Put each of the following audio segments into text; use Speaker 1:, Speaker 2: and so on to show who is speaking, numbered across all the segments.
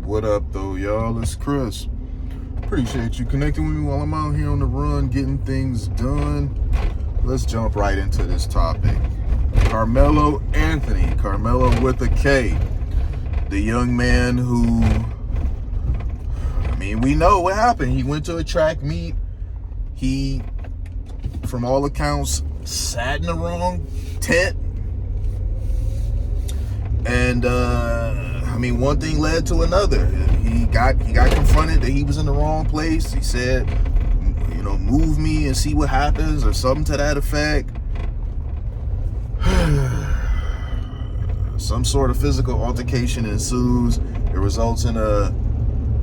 Speaker 1: What up, though, y'all? It's Chris. Appreciate you connecting with me while I'm out here on the run, getting things done. Let's jump right into this topic. Karmelo Anthony, Karmelo with a K. The young man who, we know what happened. He went to a track meet. He, from all accounts, sat in the wrong tent. And, one thing led to another. He got confronted that he was in the wrong place. He said, move me and see what happens, or something to that effect. Some sort of physical altercation ensues. It results in a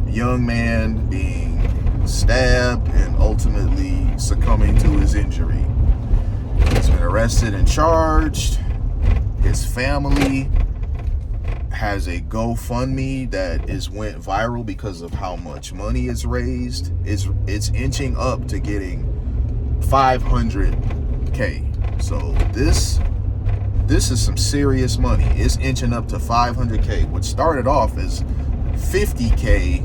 Speaker 1: young man being stabbed and ultimately succumbing to his injury. He's been arrested and charged. His family has a GoFundMe that went viral because of how much money it's raised. It's inching up to getting 500K. So this is some serious money. It's inching up to 500K, which started off as 50K.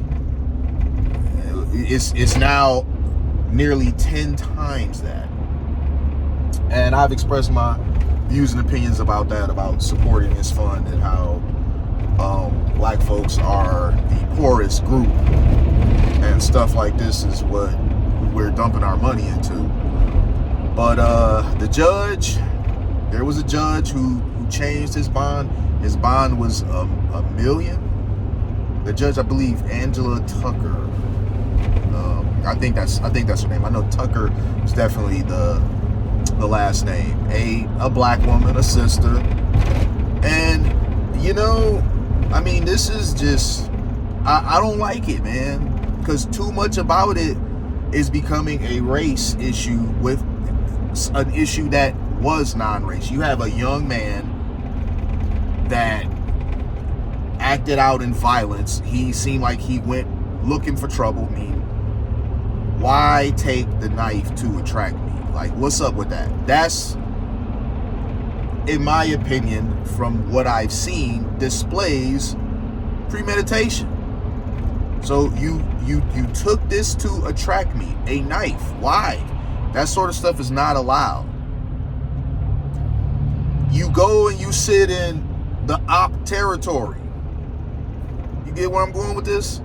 Speaker 1: It's now nearly 10 times that. And I've expressed my views and opinions about that, about supporting this fund and how black folks are the poorest group, and stuff like this is what we're dumping our money into. But there was a judge who changed his bond. His bond was $1 million. The judge, I believe, Angela Tucker. I think that's her name. I know Tucker is definitely the last name. A black woman, a sister, and this is just, I don't like it, man, because too much about it is becoming a race issue with an issue that was non-race. You have a young man that acted out in violence. He seemed like he went looking for trouble. Why take the knife to a track meet? Like, what's up with that? That's, in my opinion, from what I've seen, displays premeditation. So you took this to a track meet, a knife. Why? That sort of stuff is not allowed. You go and you sit in the op territory. You get where I'm going with this?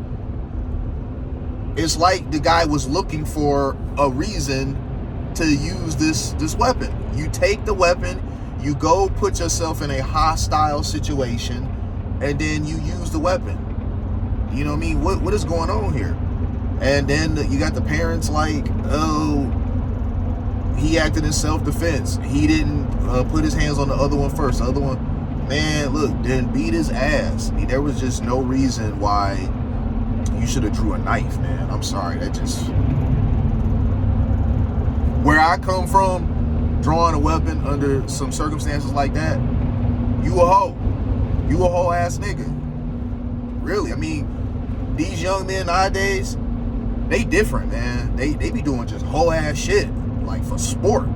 Speaker 1: It's like the guy was looking for a reason to use this weapon. You take the weapon, you go put yourself in a hostile situation, and then you use the weapon. You know what I mean? What is going on here? And then you got the parents like, oh, he acted in self-defense. He didn't put his hands on the other one first. The other one, man, look, didn't beat his ass. There was just no reason why you should have drew a knife, man. I'm sorry. That just... Where I come from, drawing a weapon under some circumstances like that, you a hoe. You a whole ass nigga. Really, these young men nowadays, they different, man. They be doing just whole ass shit, like for sport.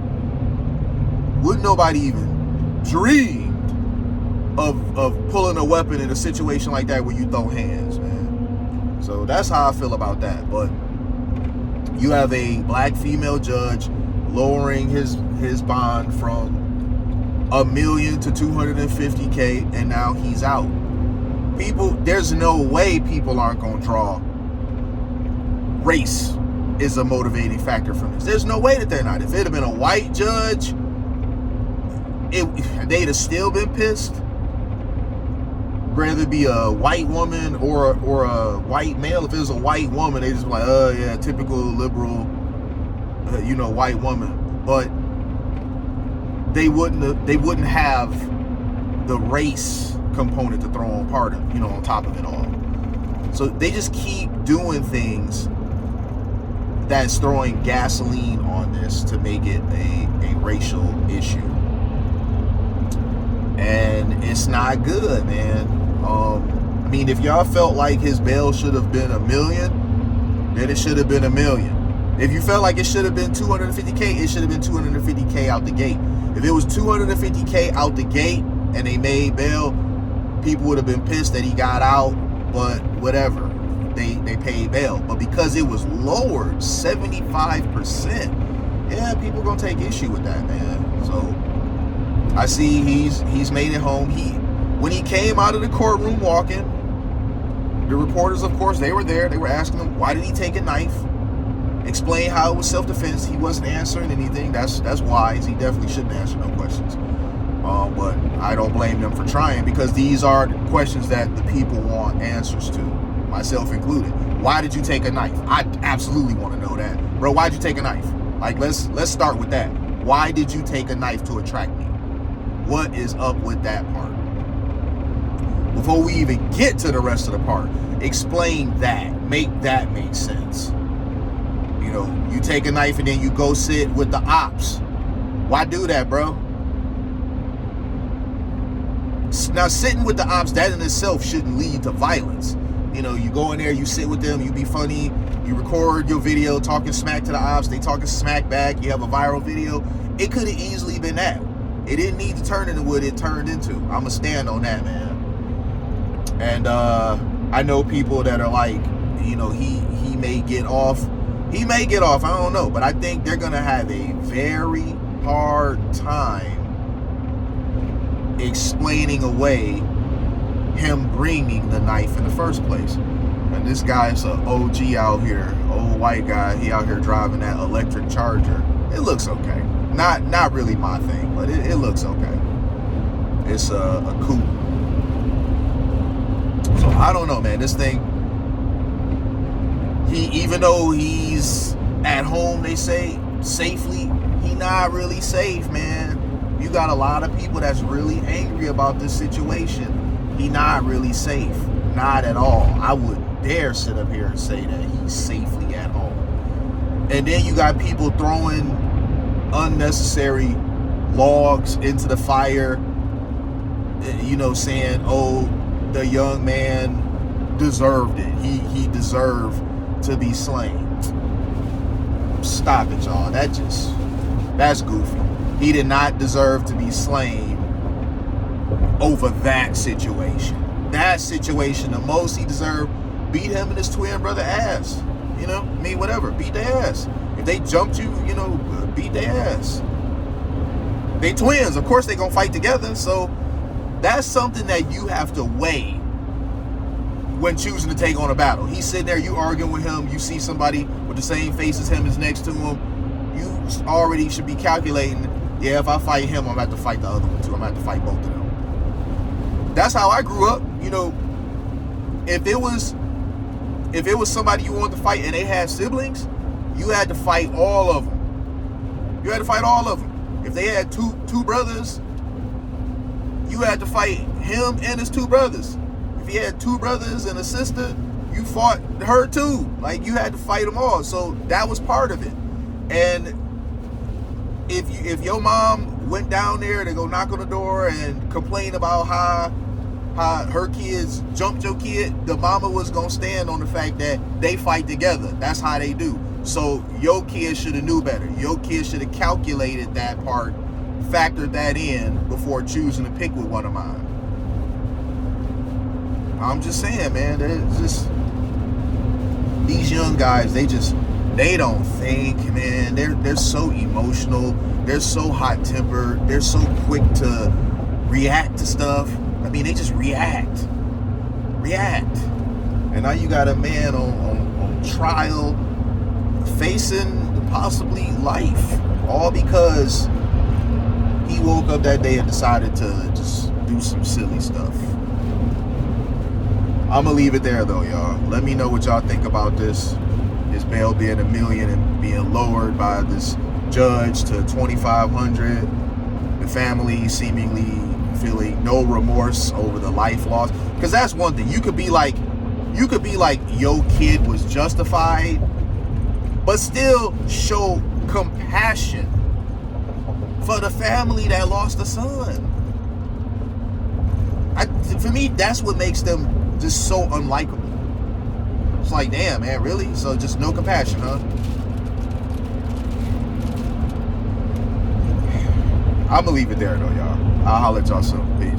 Speaker 1: Wouldn't nobody even dream of pulling a weapon in a situation like that where you throw hands, man. So that's how I feel about that. But you have a black female judge lowering his bond from $1 million to 250K, and now he's out. There's no way people aren't gonna draw race is a motivating factor for this. There's no way that they're not. If it had been a white judge, they'd have still been pissed. Whether it be a white woman or a white male. If it was a white woman, they just be like, oh yeah, typical liberal, white woman. But they wouldn't have the race component to throw on on top of it all. So they just keep doing things that's throwing gasoline on this to make it a racial issue. And it's not good, man. If y'all felt like his bail should have been $1 million, then it should have been $1 million. If you felt like it should have been 250K, it should have been 250K out the gate. If it was 250K out the gate and they made bail, people would have been pissed that he got out. But whatever, they paid bail. But because it was lowered 75%, yeah, people gonna take issue with that, man. So I see he's made it home. When he came out of the courtroom walking, the reporters, of course, they were there. They were asking him, why did he take a knife? Explain how it was self-defense. He wasn't answering anything. That's wise. He definitely shouldn't answer no questions. But I don't blame them for trying, because these are questions that the people want answers to, myself included. Why did you take a knife? I absolutely want to know that. Bro, why'd you take a knife? Like, let's start with that. Why did you take a knife to attract me? What is up with that part? Before we even get to the rest of the part, explain that. Make that make sense. You know, you take a knife and then you go sit with the ops. Why do that, bro? Now, sitting with the ops, that in itself shouldn't lead to violence. You know, you go in there, you sit with them, you be funny, you record your video talking smack to the ops, they talking smack back, you have a viral video. It could have easily been that. It didn't need to turn into what it turned into. I'm going to stand on that, man. And I know people that are like, you know, he may get off. He may get off, I don't know. But I think they're going to have a very hard time explaining away him bringing the knife in the first place. And this guy's an OG out here, old white guy. He out here driving that electric Charger. It looks okay. Not really my thing, but it looks okay. It's a coupe. So I don't know, man. This thing, even though he's at home, they say safely, he not really safe, man. You got a lot of people that's really angry about this situation. He not really safe. Not at all. I wouldn't dare sit up here and say that he's safely at home. And then you got people throwing unnecessary logs into the fire, you know, saying, oh, the young man deserved it. He deserved to be slain. Stop it, y'all. That's goofy. He did not deserve to be slain over that situation. That situation, the most he deserved, beat him and his twin brother ass. You know, I mean, whatever, beat their ass. If they jumped you, you know, beat their ass. They twins, of course they gonna fight together. So that's something that you have to weigh when choosing to take on a battle. He's sitting there, you arguing with him, you see somebody with the same face as him is next to him, you already should be calculating, yeah, if I fight him, I'm about to fight the other one too. I'm about to fight both of them. That's how I grew up. You know, if it was somebody you wanted to fight and they had siblings, you had to fight all of them. You had to fight all of them. If they had two brothers, you had to fight him and his two brothers. If he had two brothers and a sister, you fought her too. Like, you had to fight them all. So that was part of it. And if your mom went down there to go knock on the door and complain about how her kids jumped your kid, the mama was gonna stand on the fact that they fight together. That's how they do. So your kids should have knew better. Your kids should have calculated that part, factored that in before choosing to pick with one of mine. I'm just saying, man, it's just these young guys, they don't think, man. They're so emotional, they're so hot-tempered, they're so quick to react to stuff. I mean, they just react. And now you got a man on trial facing possibly life, all because he woke up that day and decided to just do some silly stuff. I'm gonna leave it there though, y'all. Let me know what y'all think about this bail being $1 million and being lowered by this judge to $2,500. The family seemingly feeling no remorse over the life loss, because that's one thing. You could be like your kid was justified, but still show compassion for the family that lost a son. For me, that's what makes them just so unlikable. It's like, damn, man, really? So just no compassion, huh? I'm gonna leave it there though, y'all. I'll holler at y'all soon. Peace.